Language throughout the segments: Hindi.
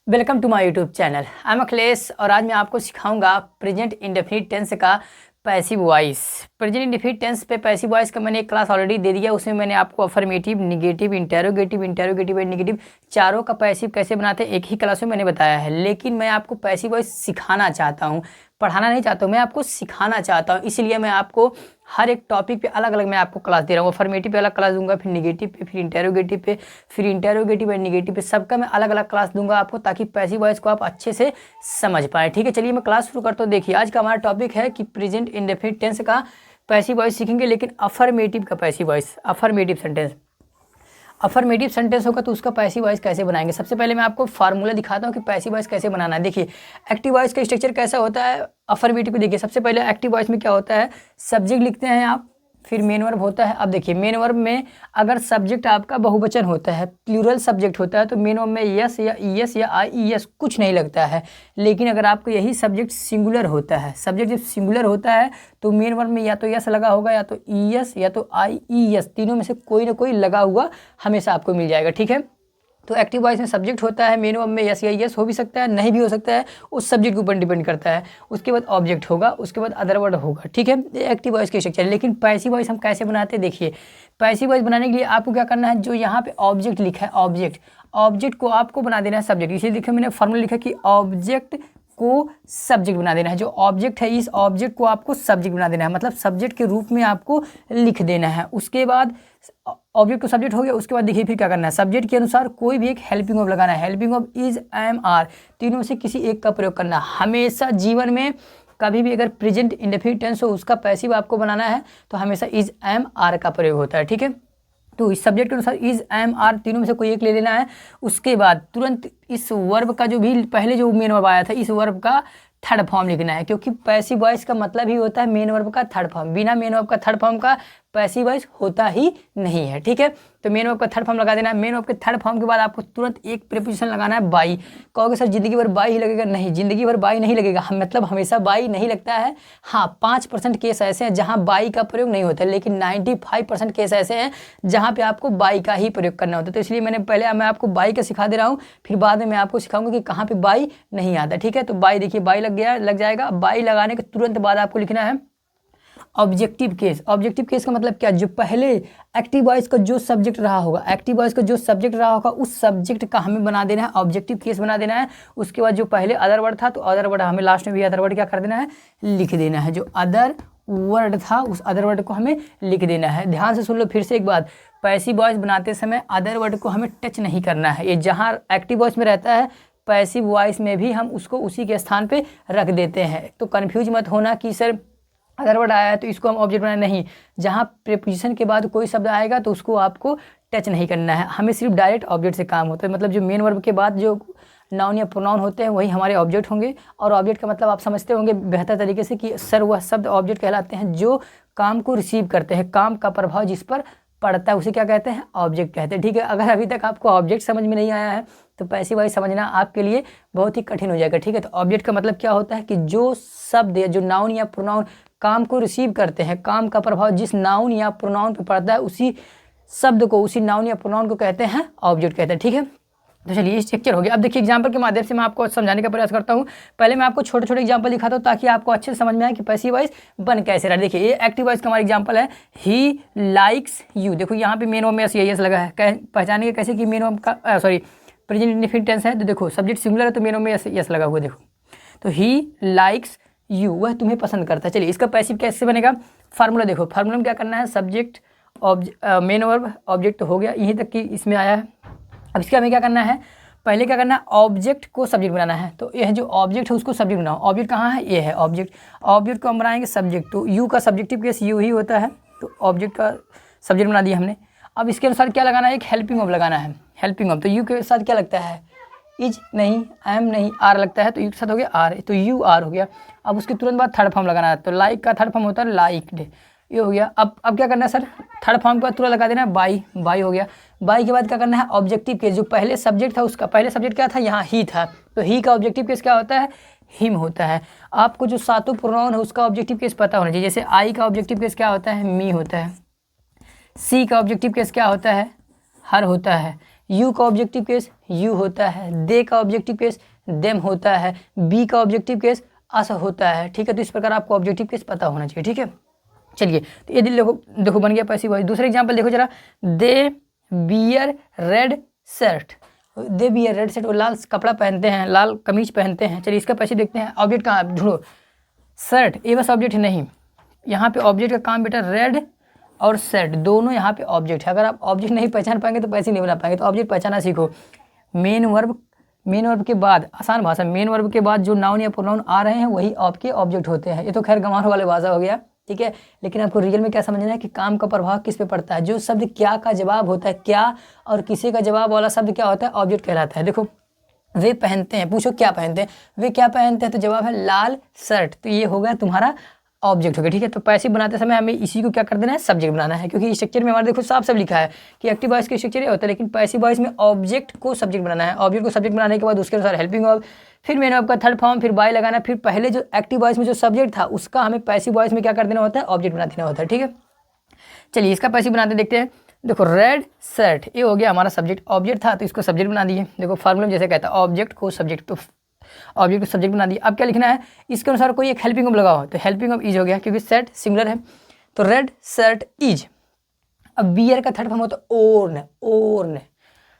Welcome to my YouTube channel. I am Akhilesh और आज मैं आपको सिखाऊंगा प्रेजेंट इंडेफिनिट टेंस का passive voice. Present indefinite tense पे पैसिव वॉइस का मैंने एक क्लास ऑलरेडी दे दिया। उसमें मैंने आपको affirmative, negative, interrogative and negative चारों का पैसिव कैसे बनाते हैं एक ही क्लास में मैंने बताया है। लेकिन मैं आपको पैसिव वॉइस सिखाना चाहता हूँ, पढ़ाना नहीं चाहता हूँ, मैं आपको सिखाना चाहता हूँ। इसलिए मैं आपको हर एक टॉपिक पे अलग अलग मैं आपको क्लास दे रहा हूँ। अफर्मेटिव पे अलग क्लास दूंगा, फिर निगेटिव पे, फिर इंटेरोगेटिव पे, फिर इंटेरोगेटिव एंड निगेटिव पे, सबका मैं अलग अलग क्लास दूंगा आपको, ताकि पैसिव वॉइस को आप अच्छे से समझ पाएँ। ठीक है, चलिए मैं क्लास शुरू करता हूँ। देखिए आज का हमारा टॉपिक है कि प्रेजेंट इंडेफिनिट टेंस का पैसिव वॉइस सीखेंगे, लेकिन अफर्मेटिव का passive voice, affirmative sentence. Affirmative sentence होगा तो उसका पैसिव वॉइस कैसे बनाएंगे। सबसे पहले मैं आपको फार्मूला दिखाता हूँ कि पैसिव वॉइस कैसे बनाना है। देखिए एक्टिव वॉइस का स्ट्रक्चर कैसा होता है अफर्मेटिव को। देखिए सबसे पहले एक्टिव वॉइस में क्या होता है, सब्जेक्ट लिखते हैं आप, फिर मेन वर्ब होता है। अब देखिए मेन वर्ब में अगर सब्जेक्ट आपका बहुवचन होता है, प्लूरल सब्जेक्ट होता है, तो मेन वर्ब में यस या ईएस या आईईएस कुछ नहीं लगता है। लेकिन अगर आपको यही सब्जेक्ट सिंगुलर होता है, सब्जेक्ट जब सिंगुलर होता है तो मेन वर्ब में या तो यस लगा होगा, या तो ईएस या तो आईईएस, तीनों में से कोई ना कोई लगा हुआ हमेशा आपको मिल जाएगा। ठीक है, तो एक्टिव वॉइस में सब्जेक्ट होता है, मेन वर्ब में यस या यस हो भी सकता है, नहीं भी हो सकता है, उस सब्जेक्ट के ऊपर डिपेंड करता है। उसके बाद ऑब्जेक्ट होगा, उसके बाद अदर वर्ड होगा। ठीक है, ये एक्टिव वॉइस की स्ट्रक्चर है। लेकिन पैसिव वॉइस हम कैसे बनाते हैं, देखिए पैसिव वॉइस बनाने के लिए आपको क्या करना है, जो यहाँ पे ऑब्जेक्ट लिखा है, ऑब्जेक्ट को आपको बना देना है सब्जेक्ट। इसे लिखा मैंने फॉर्मूला लिखा कि ऑब्जेक्ट को सब्जेक्ट बना देना है। जो ऑब्जेक्ट है इस ऑब्जेक्ट को आपको सब्जेक्ट बना देना है, मतलब सब्जेक्ट के रूप में आपको लिख देना है। उसके बाद ऑब्जेक्ट को सब्जेक्ट हो गया, उसके बाद देखिए फिर क्या करना है, सब्जेक्ट के अनुसार कोई भी एक हेल्पिंग वर्ब लगाना है। Helping verb is, am, are, तीनों में से किसी एक का प्रयोग करना है हमेशा। जीवन में कभी भी अगर प्रेजेंट इंडेफिनिट टेंस हो उसका पैसिव आपको बनाना है तो हमेशा इज, एम, आर का प्रयोग होता है। ठीक है, तो इस सब्जेक्ट के अनुसार इज, एम, आर तीनों में से कोई एक ले लेना है। उसके बाद तुरंत इस वर्ब का जो भी पहले जो मेन वर्ब आया था इस वर्ब का थर्ड फॉर्म लिखना है, क्योंकि पैसिव वॉइस का मतलब ही होता है मेन वर्ब का थर्ड फॉर्म। बिना मेन वर्ब का थर्ड फॉर्म का पैसिव वॉइस होता ही नहीं है। ठीक है, तो मेन वर्ब का थर्ड फॉर्म लगा देना है। मेन वर्ब के थर्ड फॉर्म के बाद आपको तुरंत एक प्रीपोजिशन लगाना है, बाई। कहोगे सर जिंदगी भर बाई ही लगेगा, नहीं, जिंदगी भर बाई नहीं लगेगा, मतलब हमेशा बाई नहीं लगता है। हाँ 5% केस ऐसे हैं जहाँ बाई का प्रयोग नहीं होता है, लेकिन 95% केस ऐसे हैं जहाँ पे आपको बाई का ही प्रयोग करना होता है। तो इसलिए मैं आपको बाई का सिखा दे रहा हूँ, फिर बाद में मैं आपको सिखाऊंगा कि कहाँ पे बाई नहीं आता। ठीक है, तो बाई देखिए बाई लग जाएगा। बाई लगाने के तुरंत बाद आपको लिखना है ऑब्जेक्टिव केस। ऑब्जेक्टिव केस का मतलब क्या, जो पहले एक्टिव वॉइस का जो सब्जेक्ट रहा होगा, एक्टिव वॉइस का जो सब्जेक्ट रहा होगा उस सब्जेक्ट का हमें बना देना है, ऑब्जेक्टिव केस बना देना है। उसके बाद जो पहले अदर वर्ड था तो अदर वर्ड हमें लास्ट में भी अदर वर्ड क्या कर देना है, लिख देना है। जो अदर वर्ड था उस अदर वर्ड को हमें लिख देना है। ध्यान से सुन लो फिर से एक बात, पैसिव वॉइस बनाते समय अदर वर्ड को हमें टच नहीं करना है। ये जहाँ एक्टिव वॉइस में रहता है पैसिव वॉइस में भी हम उसको उसी के स्थान पे रख देते हैं। तो कन्फ्यूज मत होना कि सर अदर वर्ड आया है तो इसको हम ऑब्जेक्ट बनाना, नहीं। जहाँ प्रीपोजिशन के बाद कोई शब्द आएगा तो उसको आपको टच नहीं करना है, हमें सिर्फ डायरेक्ट ऑब्जेक्ट से काम होता है। मतलब जो मेन वर्ब के बाद जो नाउन या प्रोनाउन होते हैं वही हमारे ऑब्जेक्ट होंगे। और ऑब्जेक्ट का मतलब आप समझते होंगे बेहतर तरीके से कि सर वह शब्द ऑब्जेक्ट कहलाते हैं जो काम को रिसीव करते हैं, काम का प्रभाव जिस पर पड़ता है उसे क्या कहते हैं, ऑब्जेक्ट कहते हैं। ठीक है, अगर अभी तक आपको ऑब्जेक्ट समझ में नहीं आया है तो पैसिव वॉइस समझना आपके लिए बहुत ही कठिन हो जाएगा। ठीक है, तो ऑब्जेक्ट का मतलब क्या होता है कि जो शब्द या जो नाउन या प्रोनाउन काम को रिसीव करते हैं, काम का प्रभाव जिस नाउन या प्रोनाउन पे पड़ता है उसी शब्द को, उसी नाउन या प्रोनाउन को कहते हैं ऑब्जेक्ट कहते हैं। ठीक है, तो चलिए स्ट्रक्चर हो गया। अब देखिए एग्जांपल के माध्यम से मैं आपको समझाने का प्रयास करता हूँ। पहले मैं आपको छोटे छोटे एग्जांपल दिखाता हूँ ताकि आपको अच्छे से समझ में आए कि पैसिव वॉइस बन कैसे रहा है। देखिए ये एक्टिव वॉइस का हमारा एग्जांपल है, ही लाइक्स यू। देखो यहाँ पे मेन वर्ब में यस लगा है, पहचानेंगे कैसे कि मेन वर्ब का प्रेजेंट इंडेफिनिट टेंस है। तो देखो सब्जेक्ट सिंगुलर है तो मेन वर्ब में यस लगा हुआ। देखो तो ही लाइक्स यू, वह तुम्हें पसंद करता है। चलिए इसका पैसिव कैसे बनेगा, फार्मूला देखो, फार्मूला में क्या करना है, सब्जेक्ट मेन वर्ब ऑब्जेक्ट तो हो गया, यहीं तक कि इसमें आया है। अब इसका हमें क्या करना है, पहले क्या करना है, ऑब्जेक्ट को सब्जेक्ट बनाना है। तो यह जो ऑब्जेक्ट है उसको सब्जेक्ट बनाओ। ऑब्जेक्ट कहाँ है, ये है ऑब्जेक्ट। ऑब्जेक्ट को हम बनाएंगे सब्जेक्ट, तो यू का सब्जेक्टिव केस यू ही होता है, तो ऑब्जेक्ट का सब्जेक्ट बना दिया हमने। अब इसके अनुसार क्या लगाना है, एक हेल्पिंग वर्ब लगाना है। हेल्पिंग वर्ब तो यू के साथ क्या लगता है, इज नहीं, एम नहीं, आर लगता है, तो यू के साथ हो गया आर, तो यू आर हो गया। अब उसके तुरंत बाद थर्ड फॉर्म लगाना है, तो लाइक का थर्ड फॉर्म होता है लाइक्ड, ये हो गया। अब क्या करना है सर, थर्ड फॉर्म के बाद तुरंत लगा देना है बाई हो गया। बाई के बाद क्या करना है, ऑब्जेक्टिव केस, जो पहले सब्जेक्ट था उसका पहले सब्जेक्ट क्या था, यहाँ ही था, तो ही का ऑब्जेक्टिव केस क्या होता है, हिम होता है। आपको जो सातों प्रोनाउन है उसका ऑब्जेक्टिव केस पता होना चाहिए। जैसे आई का ऑब्जेक्टिव केस क्या होता है, मी होता है। सी का ऑब्जेक्टिव केस क्या होता है, हर होता है। यू का ऑब्जेक्टिव केस यू होता है, दे का ऑब्जेक्टिव केस देम होता है, बी का ऑब्जेक्टिव केस अस होता है, ठीक है। तो इस प्रकार आपको ऑब्जेक्टिव केस पता होना चाहिए, ठीक है। चलिए, तो ये देखो बन गया पैसिव वॉइस। दूसरा एग्जांपल देखो जरा, दे बियर रेड शर्ट, दे बियर रेड शर्ट, वो लाल कपड़ा पहनते हैं, लाल कमीज पहनते हैं। चलिए इसका पैसिव देखते हैं। ऑब्जेक्ट कहाँ ढूंढो, शर्ट, ये बस ऑब्जेक्ट है नहीं, यहाँ पे ऑब्जेक्ट का काम बेटा रेड और शर्ट दोनों यहाँ पे ऑब्जेक्ट है। अगर आप ऑब्जेक्ट नहीं पहचान पाएंगे तो पैसिव नहीं बना पाएंगे, तो ऑब्जेक्ट पहचाना सीखो। मेन वर्ब के बाद, आसान भाषा, मेन वर्ब के बाद जो नाउन या प्रोनाउन आ रहे हैं वही आपके ऑब्जेक्ट होते हैं। ये तो खैर गंवार वाले भाषा हो गया, ठीक है। लेकिन आपको रियल में क्या समझना है कि काम का प्रभाव किस पे पड़ता है। जो शब्द क्या का जवाब होता है, क्या और किसी का जवाब वाला शब्द क्या होता है, ऑब्जेक्ट कहलाता है। देखो, वे पहनते हैं, पूछो क्या पहनते हैं, वे क्या पहनते हैं, तो जवाब है लाल शर्ट, तो ये हो गया तुम्हारा ऑब्जेक्ट हो गया, ठीक है। तो पैसिव बनाते समय हमें इसी को क्या कर देना है, सब्जेक्ट बनाना है, क्योंकि स्ट्रक्चर में हमारे देखो साफ सब लिखा है कि एक्टिव वॉइस के स्ट्रक्चर ये होता है, लेकिन पैसिव वॉइस में ऑब्जेक्ट को सब्जेक्ट बनाना है। ऑब्जेक्ट को सब्जेक्ट बनाने के बाद उसके अनुसार हेल्पिंग वर्ब, फिर मेन वर्ब का थर्ड फॉर्म, फिर बाय लगाना, फिर पहले जो एक्टिव वॉइस में जो सब्जेक्ट था उसका हमें पैसिव वॉइस में क्या कर देना होता है, ऑब्जेक्ट बना देना होता है, ठीक है। चलिए इसका पैसिव बनाते देखते हैं। देखो, रेड शर्ट, ये हो गया हमारा सब्जेक्ट, ऑब्जेक्ट था तो इसको सब्जेक्ट बना दिए। देखो फार्मूला जैसे कहता है ऑब्जेक्ट को सब्जेक्ट, तो ऑब्जेक्ट को सब्जेक्ट बना दिया। अब क्या लिखना है, इसके अनुसार कोई एक हेल्पिंग वर्ब लगाओ, तो हेल्पिंग वर्ब इज हो गया, क्योंकि शर्ट सिंगुलर है, तो रेड शर्ट इज। अब बियर का थर्ड फॉर्म होता है ओर्न, ओर्न,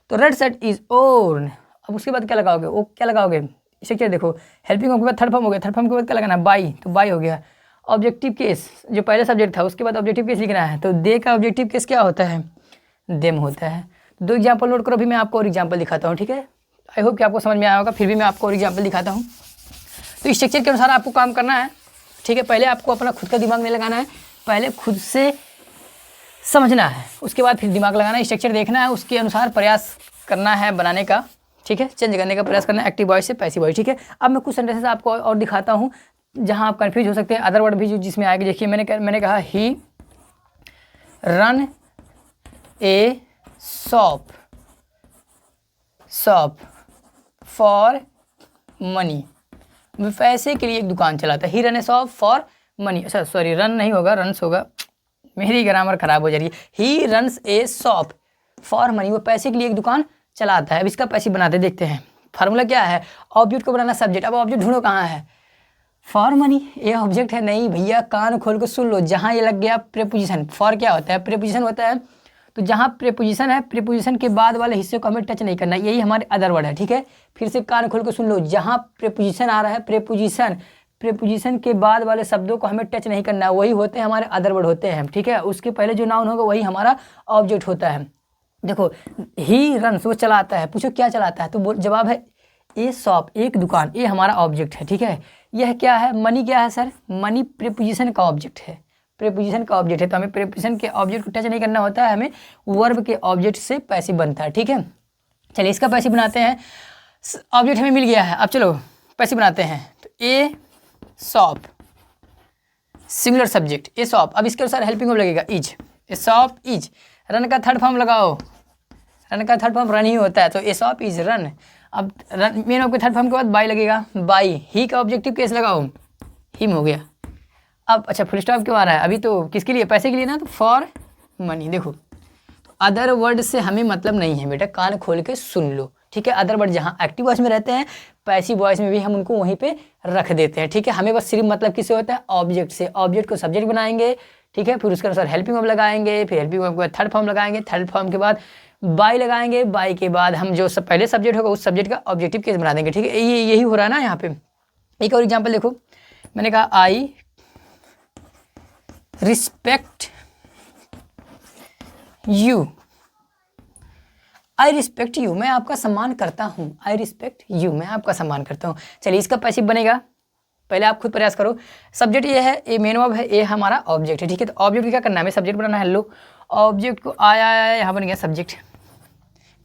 तो रेड शर्ट इज ओर्न। अब उसके बाद क्या लगाओगे, वो क्या लगाओगे, इसे क्या देखो, हेल्पिंग वर्ब के बाद थर्ड फॉर्म हो गया, थर्ड फॉर्म के बाद क्या लगाना है, बाई, तो बाई हो गया। ऑब्जेक्टिव केस जो पहले सब्जेक्ट था उसके बाद ऑब्जेक्टिव केस लिखना है, तो दे का ऑब्जेक्टिव केस क्या होता है, देम होता है। दो एग्जाम्पल नोट करो, अभी मैं आपको और एग्जाम्पल दिखाता हूँ, ठीक है। आई होप कि आपको समझ में आया होगा, फिर भी मैं आपको और एग्जाम्पल दिखाता हूँ। तो स्ट्रक्चर के अनुसार आपको काम करना है, ठीक है। पहले आपको अपना खुद का दिमाग नहीं लगाना है, पहले खुद से समझना है, उसके बाद फिर दिमाग लगाना है, स्ट्रक्चर देखना है, उसके अनुसार प्रयास करना है बनाने का, ठीक है, चेंज करने का प्रयास करना है एक्टिव वॉइस से पैसिव वॉइस, ठीक है। अब मैं कुछ सेंटेंसेस आपको और दिखाता हूँ जहाँ आप कन्फ्यूज हो सकते हैं, अदर वर्ड भी जो जिसमें आएगी। देखिए मैंने कहा he run a shop for money, पैसे के लिए एक दुकान चलाता है। He run a shop for money, अच्छा सॉरी रन नहीं होगा, रन्स होगा, मेरी ग्रामर खराब हो जा रही है। He runs A shop for money, वो पैसे के लिए एक दुकान चलाता है। अब इसका पैसिव बनाते देखते हैं। फार्मूला क्या है, ऑब्जेक्ट को बनाना सब्जेक्ट। अब ऑब्जेक्ट ढूंढो कहाँ है, फॉर मनी, ये ऑब्जेक्ट है नहीं भैया, कान खोल के सुन लो। जहाँ ये लग गया प्रीपोजिशन, फॉर क्या होता है, प्रीपोजिशन होता है, तो जहाँ प्रीपोजिशन है, प्रीपोजिशन के बाद वाले हिस्से को हमें टच नहीं करना, यही हमारे अदर वर्ड है, ठीक है। फिर से कान खोल के सुन लो, जहाँ प्रीपोजिशन आ रहा है, प्रीपोजिशन के बाद वाले शब्दों को हमें टच नहीं करना, वही होते हैं हमारे अदर वर्ड होते हैं, ठीक है। उसके पहले जो नाउन होगा वही हमारा ऑब्जेक्ट होता है। देखो, ही रन्स, वो चलाता है, पूछो क्या चलाता है, तो जवाब है ए शॉप, एक दुकान, ये हमारा ऑब्जेक्ट है, ठीक है। यह क्या है, मनी क्या है सर, मनी प्रीपोजिशन का ऑब्जेक्ट है, प्रीपोजिशन का ऑब्जेक्ट है, तो हमें प्रीपोजिशन के ऑब्जेक्ट को टच नहीं करना होता है, हमें वर्ब के ऑब्जेक्ट से पैसिव बनता है, ठीक है। चलिए इसका पैसिव बनाते हैं। ऑब्जेक्ट हमें मिल गया है, अब चलो पैसिव बनाते हैं। तो ए शॉप सिंगुलर सब्जेक्ट, ए शॉप, अब इसके अनुसार हेल्पिंग वर्ब लगेगा is, A shop is. Run का थर्ड फॉर्म लगाओ, रन का थर्ड फॉर्म रन ही होता है, तो ए शॉप इज रन। अब रन मेन वर्ब के थर्ड फॉर्म के बाद बाई लगेगा, बाई। ही का ऑब्जेक्टिव केस लगाओ, हिम हो गया। अब अच्छा फुल स्टॉप क्यों आ रहा है, अभी तो किसके लिए, पैसे के लिए ना, तो फॉर मनी। देखो अदर वर्ड से हमें मतलब नहीं है बेटा, कान खोल के सुन लो, ठीक है। अदर वर्ड जहाँ एक्टिव वॉइस में रहते हैं, पैसिव वॉइस में भी हम उनको वहीं पे रख देते हैं, ठीक है। हमें बस सिर्फ मतलब किससे होता है, ऑब्जेक्ट से। ऑब्जेक्ट को सब्जेक्ट बनाएंगे, ठीक है, फिर उसके अनुसार हेल्पिंग वर्ब लगाएंगे, फिर हेल्पिंग वर्ब के बाद थर्ड फॉर्म लगाएंगे, थर्ड फॉर्म के बाद बाई लगाएंगे, बाई के बाद हम जो पहले सब्जेक्ट होगा उस सब्जेक्ट का ऑब्जेक्टिव केस बना देंगे, ठीक है। यही हो रहा है ना यहाँ पे। एक और एग्जाम्पल देखो, मैंने कहा I respect you, I respect you, मैं आपका सम्मान करता हूँ, आई रिस्पेक्ट यू, मैं आपका सम्मान करता हूँ। चलिए इसका पैसिव बनेगा, पहले आप खुद प्रयास करो। सब्जेक्ट ये है, ये मेन वर्ब है, ये हमारा ऑब्जेक्ट है, ठीक है। तो ऑब्जेक्ट को क्या करना है, हमें सब्जेक्ट बनाना है। लो ऑब्जेक्ट को आया यहाँ बन गया सब्जेक्ट।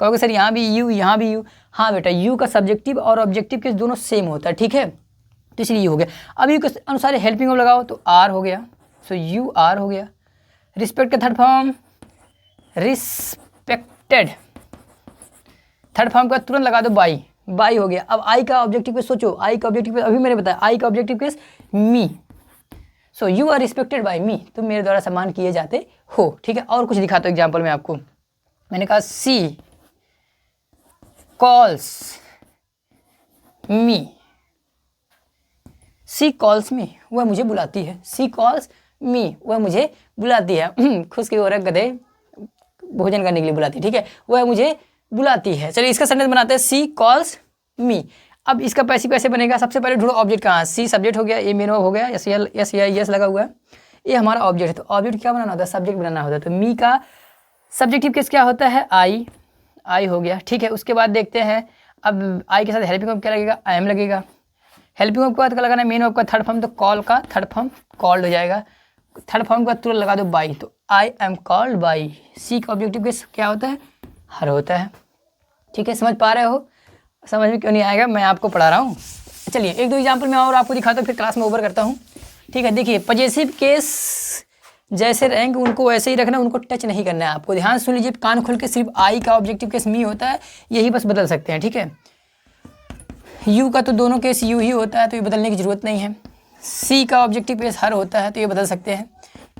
कहोगे सर यहाँ भी यू, यहाँ भी यू, हाँ बेटा यू का सब्जेक्टिव और ऑब्जेक्टिव के दोनों सेम होता है, ठीक है, तो इसलिए ये हो गया। अब यू के अनुसार हेल्पिंग वर्ब लगाओ, तो आर हो गया, सो यू आर हो गया। रिस्पेक्ट का third form respected, third form का तुरंत लगा दो बाई, बाई हो गया। अब आई का ऑब्जेक्टिव केस सोचो, आई का ऑब्जेक्टिव केस अभी मैंने बताया, आई का objective case me, so you are respected by me, तुम मेरे द्वारा सम्मान किए जाते हो, ठीक है। और कुछ दिखाता हूँ एग्जाम्पल में आपको। मैंने कहा सी कॉल्स मी, सी कॉल्स मी, वह मुझे बुलाती है। सी कॉल्स मी, वह मुझे बुलाती है। खुश की औरत गधे भोजन करने के लिए बुलाती है, ठीक है, वह मुझे बुलाती है। चलिए इसका सेंटेंस बनाते हैं, सी कॉल्स मी। अब इसका पैसिव कैसे बनेगा, सबसे पहले ढूंढो ऑब्जेक्ट कहाँ, सी सब्जेक्ट हो गया, ए मेन हो गया, यस लगा हुआ है, ये हमारा ऑब्जेक्ट है। तो ऑब्जेक्ट क्या बनाना होता है, सब्जेक्ट बनाना होता है। तो मी का सब्जेक्टिव केस क्या होता है, आई हो गया, ठीक है। उसके बाद देखते हैं, अब आई के साथ हेल्पिंग वर्ब क्या लगेगा, आई एम लगेगा। हेल्पिंग वर्ब के बाद क्या लगाना है, मेन वर्ब का थर्ड फॉर्म, तो कॉल का थर्ड फॉर्म कॉल्ड हो जाएगा। थर्ड फॉर्म का तुरंत लगा दो बाई, तो आई एम कॉल्ड बाई। सी का ऑब्जेक्टिव केस क्या होता है, हर होता है, ठीक है। समझ पा रहे हो, समझ में क्यों नहीं आएगा, मैं आपको पढ़ा रहा हूँ। चलिए एक दो एग्जाम्पल मैं और आपको दिखाता हूँ, फिर क्लास में ओवर करता हूँ, ठीक है। देखिए पजेसिव केस जैसे रहेंगे उनको वैसे ही रखना, उनको टच नहीं करना है आपको। ध्यान सुन लीजिए, कान खोल के, सिर्फ आई का ऑब्जेक्टिव केस मी होता है, यही बस बदल सकते हैं, ठीक है। यू का तो दोनों केस यू ही होता है, तो ये बदलने की ज़रूरत नहीं है। सी का ऑब्जेक्टिव केस हर होता है, तो ये बदल सकते हैं।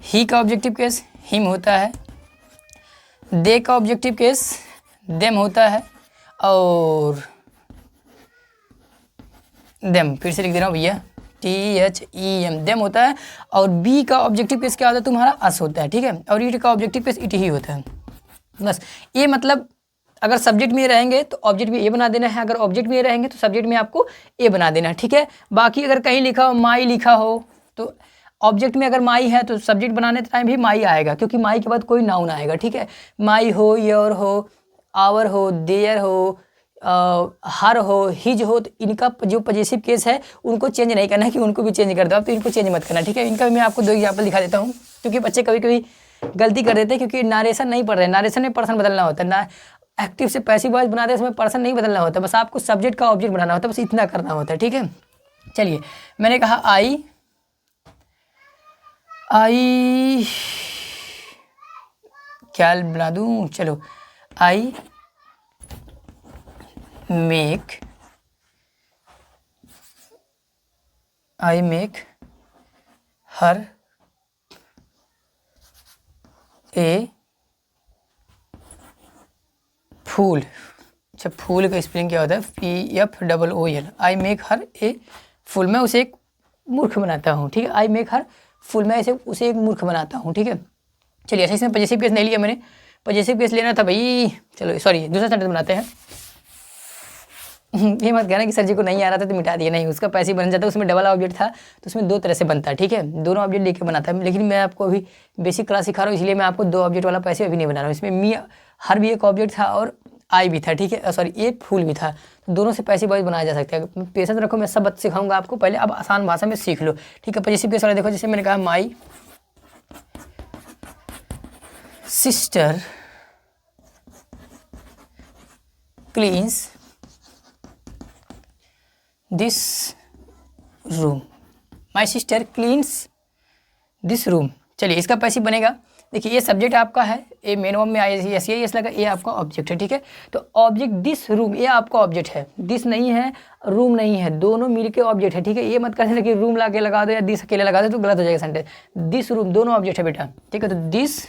ही का ऑब्जेक्टिव केस हिम होता है। दे का ऑब्जेक्टिव केस देम होता है, और देम फिर से लिख दे रहा हूँ भैया, THEM देम होता है। और बी का ऑब्जेक्टिव केस क्या होता है, तुम्हारा अस होता है, ठीक है। और ईट का ऑब्जेक्टिव केस इट ही होता है, बस। ये मतलब अगर सब्जेक्ट में रहेंगे तो ऑब्जेक्ट में ए बना देना है, अगर ऑब्जेक्ट में रहेंगे तो सब्जेक्ट में आपको ए बना देना है, ठीक है। बाकी अगर कहीं लिखा हो माई लिखा हो, तो ऑब्जेक्ट में अगर माई है तो सब्जेक्ट बनाने टाइम भी माई आएगा, क्योंकि माई के बाद कोई नाउन आएगा, ठीक है। माई हो, योर हो, आवर हो, देयर हो, हर हो, हिज हो, तो इनका जो पजेसिव केस है उनको चेंज नहीं करना है कि उनको भी चेंज कर दो आप, तो इनको चेंज मत करना, ठीक है। इनका भी मैं आपको दो एग्जाम्पल दिखा देता हूँ, क्योंकि बच्चे कभी कभी गलती कर देते हैं, क्योंकि नारेशन नहीं पढ़ रहे हैं। नारेशन में पर्सन बदलना होता है ना, एक्टिव से पैसिव वॉइस बनाते हैं, इसमें पर्सन नहीं बदलना होता, बस आपको सब्जेक्ट का ऑब्जेक्ट बनाना होता है, बस इतना करना होता है, ठीक है। चलिए मैंने कहा आई क्या बना दूँ, चलो आई मेक हर ए फूल। अच्छा, फूल का स्पेलिंग क्या होता है, PFOOL। आई मेक हर ए फूल, मैं उसे एक मूर्ख बनाता हूँ, ठीक है। आई मेक हर फूल, मैं उसे एक मूर्ख बनाता हूँ, ठीक है। चलिए अच्छा, इसमें पजेसिव केस नहीं लिया मैंने, पजेसिव केस लेना था भाई। चलो सॉरी, दूसरा सेंटेंस बनाते हैं। ये मत कहना कि सर जी को नहीं आ रहा था तो मिटा दिया, नहीं, उसका पैसिव बन जाता है। उसमें डबल ऑब्जेक्ट था तो उसमें दो तरह से बनता है, ठीक है, दोनों ऑब्जेक्ट लेके बनाता है। लेकिन मैं आपको अभी बेसिक क्लास सिखा रहा हूँ, इसलिए मैं आपको दो ऑब्जेक्ट वाला पैसिव अभी नहीं बना रहा हूँ। इसमें मी हर भी एक ऑब्जेक्ट था और आई भी था, ठीक है, सॉरी एक फूल भी था, तो दोनों से पैसिव वॉइस बनाया जा सकता है। पेशेंस रखो, मैं सब बात सिखाऊंगा आपको, पहले अब आसान भाषा में सीख लो, ठीक है। पजेसिव केस वाला देखो, जैसे मैंने कहा my sister cleans this room, my sister cleans this room. चलिए इसका पैसिव बनेगा, देखिए ये सब्जेक्ट आपका है, ए मेन वर्ब में यस लगा, ये आपका ऑब्जेक्ट है, ठीक है। तो ऑब्जेक्ट दिस रूम, ये आपका ऑब्जेक्ट है, दिस नहीं है, रूम नहीं है, दोनों मिलके ऑब्जेक्ट है, ठीक है। ये मत कर कि रूम ला के लगा दो या दिस अकेले लगा दो, तो गलत हो जाएगा सेंटेंस। दिस रूम दोनों ऑब्जेक्ट है बेटा, ठीक है। तो दिस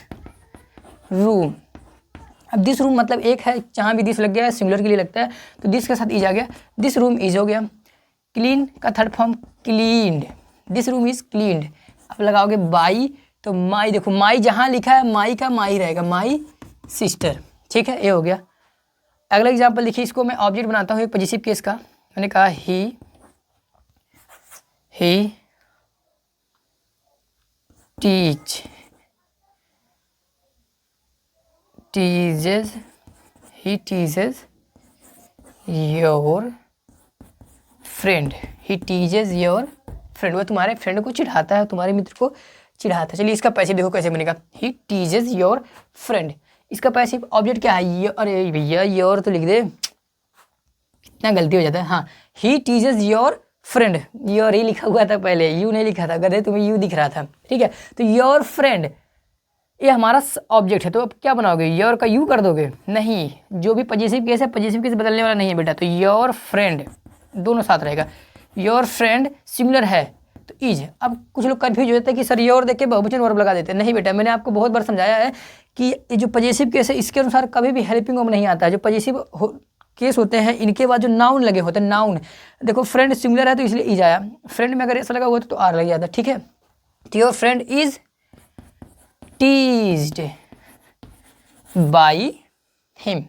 रूम, अब दिस रूम मतलब एक है, जहाँ भी दिस लग गया है सिंगुलर के लिए लगता है, तो दिस के साथ इज आ गया, दिस रूम इज हो गया। क्लीन का third form cleaned, this room is cleaned. अब लगाओगे बाई, तो माई, देखो माई जहाँ लिखा है माई का माई रहेगा, माई सिस्टर, ठीक है, ये हो गया। अगला एग्जाम्पल देखिए, इसको मैं ऑब्जेक्ट बनाता हूँ एक पजेसिव केस का। मैंने कहा he teases your friend, he teases your friend, वह तुम्हारे फ्रेंड को चिढ़ाता है, तुम्हारे मित्र को चिढ़ाता है। चलिए इसका पैसिव देखो कैसे बनेगा, ही टीजेज योर फ्रेंड। इसका पैसिव ऑब्जेक्ट क्या है, अरे भैया योर तो लिख दे, कितना गलती हो जाता है। हाँ, ही teases your friend, your he लिखा हुआ था पहले, यू नहीं लिखा था, गधे तुम्हें यू दिख रहा था, ठीक है। तो योर फ्रेंड ये हमारा ऑब्जेक्ट है, तो अब क्या बनाओगे, योर का यू कर दोगे, नहीं, जो भी पजेसिव केस है पजेसिव केस बदलने वाला नहीं है बेटा, तो योर फ्रेंड दोनों साथ रहेगा। योर फ्रेंड सिंगुलर है तो इज। अब कुछ लोग कन्फ्यूज हो जाते हैं कि सर योर देख के बहुवचन वर्ब लगा देते हैं, नहीं बेटा, मैंने आपको बहुत बार समझाया है कि ये जो पजेसिव केस है इसके अनुसार कभी भी हेल्पिंग वर्ब नहीं आता है। जो पजेसिव केस होते हैं इनके बाद जो नाउन लगे होते हैं, नाउन देखो फ्रेंड सिंगुलर है तो इसलिए इज आया, फ्रेंड में अगर ऐसा लगा हुआ तो आर लग जाता, ठीक है। तो your friend is teased by him.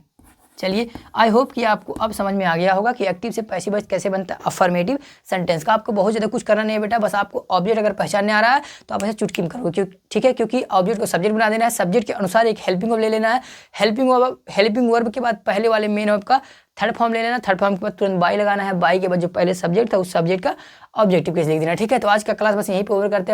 चलिए आई होप कि आपको अब समझ में आ गया होगा कि एक्टिव से पैसिव वॉइस कैसे बनता है अफर्मेटिव सेंटेंस का। आपको बहुत ज़्यादा कुछ करना नहीं है बेटा, बस आपको ऑब्जेक्ट अगर पहचानने आ रहा है तो आप ऐसे चुटकी में करोगे, ठीक है, क्योंकि ऑब्जेक्ट को सब्जेक्ट बना देना है, सब्जेक्ट के अनुसार एक हेल्पिंग वर्ब ले लेना है, हेल्पिंग वर्ब के बाद पहले वाले मेन वर्ब का थर्ड फॉर्म ले लेना, थर्ड फॉर्म के बाद तुरंत बाई लगाना है, बाई के बाद जो पहले सब्जेक्ट था उस सब्जेक्ट का ऑब्जेक्टिव केस लिख देना, ठीक है। तो आज का क्लास बस यहीं पर ओवर करते हैं।